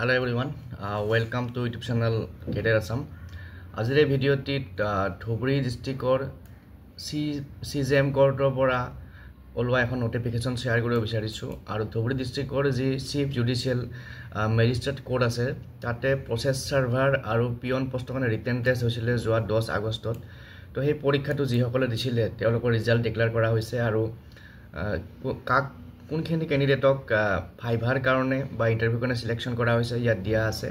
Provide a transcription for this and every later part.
Hello everyone, welcome to YouTube channel Cadet Assam. Azire video tit Dhubri district or CJM court pora olwa ekhon notification share koribo bicharichu aru Dhubri district or ji chief judicial magistrate court ase tate process server aru peon post kone written test hoisile joa 10 August to hei porikha tu ji hokole disile teolokor result declare kora hoise aru kak কোনখিনি ক্যান্ডিডেটক Fiverr কারণে বা interview কারণে selection করা হয়েছে ইয়াত দিয়া আছে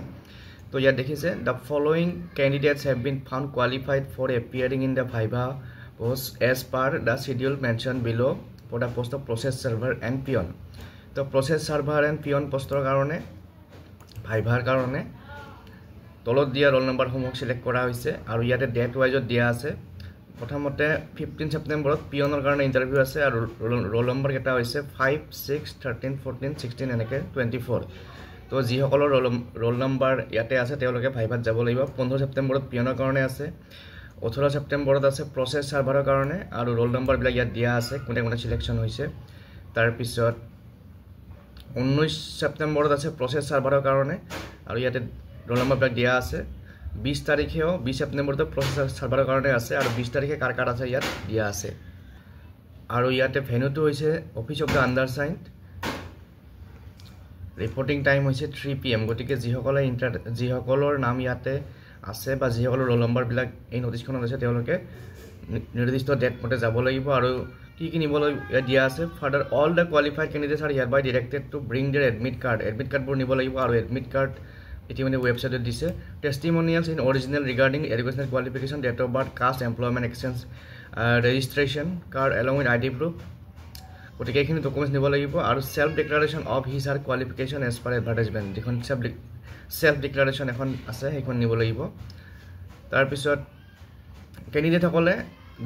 তো ইয়াত দেখিছে the following candidates have been found qualified for appearing in the viva post as per the schedule mention below for the post of process server and peon তো প্রসেস সার্ভার এন্ড পিয়ন পোস্টৰ কাৰণে ভাইভাৰ কাৰণে তলত দিয়া roll number সমূহ select কৰা হয়েছে আৰু ইয়াতে ডেট ওয়াইজত দিয়া আছে প্ৰথমতে 15 সেপ্টেম্বৰত পিয়নৰ কাৰণে ইন্টাৰভিউ আছে আৰু ৰোল নম্বৰ কেটা হৈছে 5 6 13 14 16 এনেকে 24 তো যি সকলৰ ৰোল নম্বৰ ইয়াতে আছে তেওঁলোকে ভাইভাত যাব লাগিব 15 সেপ্টেম্বৰত পিয়নৰ কাৰণে আছে 18 সেপ্টেম্বৰত আছে প্ৰসেছ সাৰ্ভাৰৰ কাৰণে আৰু ৰোল নম্বৰ বিলাক ইয়াত দিয়া আছে কোনে কোনে সিলেকশন হৈছে তাৰ পিছত 19 সেপ্টেম্বৰত আছে প্ৰসেছ সাৰ্ভাৰৰ কাৰণে আৰু ইয়াতে ৰোল নম্বৰ বিলাক দিয়া আছে 20 তাৰিখেও 20 সেপ্টেম্বৰতে প্ৰসেছ সাৰ্ভাৰৰ কাৰণে আছে আৰু 20 তাৰিখে কাৰ আছে ইয়াত দিয়া আছে আৰু ইয়াতে ভেন্যুটো হৈছে office of the undersigned reporting time হৈছে 3 PM গতিকে যি সকলৰ নাম ইয়াতে আছে বা যি সকলৰ ৰোল নম্বৰ বিলাক এই নোটিছখনত আছে তেওঁলোকে নিৰ্দিষ্ট ডেট মতে যাব লাগিব আৰু কি নিবলৈ দিয়া আছে further all the qualified candidates are hereby directed to bring their admit card বোৰ নিব লাগিব আৰু এডমিট কাৰ্ড ইতিমধ্যে ওয়েবসাইটত দিছে testimonials in original regarding educational qualification date of birth caste employment exchange registration card along with ID proof গতিকে এইখিনি documents নিব লাগিব আৰু self declaration of his or qualification as per advertisement যিখন সেলফ ডিক্লাৰেশন এখন আছে সেইখন নিব লাগিব তাৰ পিছত ক্যান্ডিডেট সকলে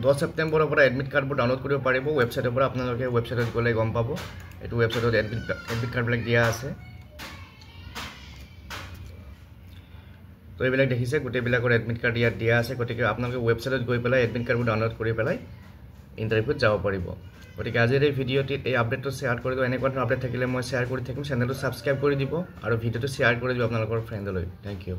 10 সেপ্টেম্বৰৰ পৰা এডমিট কাৰ্ডবোৰ ডাউনলোড কৰিব পাৰিব ওয়েবসাইটৰ পৰা আপোনালোকে ওয়েবসাইটত গলে গম পাব এটো ওয়েবসাইটত এডমিট কাৰ্ড বিলাক দিয়া আছে তো এইবিলাক দেখিছে গোটেইবিলাকৰ এডমিট কাৰ্ড ইয়াত দিয়া আছে গতিকে আপোনালোকে ওয়েবসাইটত গৈ পেলাই এডমিট কাৰ্ডবোৰ ডাউনলোড কৰি পেলাই ইন্টাৰভিউত যাব পাৰিব গতিকে আজিৰ এই ভিডিঅ'টিত এই আপডেটটো শেয়াৰ কৰি দিও এনেকুৱা ধৰণৰ আপডেট থাকিলে মই শেয়াৰ কৰি থাকিম চেনেলটো সাবস্ক্ৰাইব কৰি দিব আৰু ভিডিঅ'টো শেয়াৰ কৰি দিব আপোনালোকৰ ফ্ৰেণ্ডলৈ থ্যাংক ইউ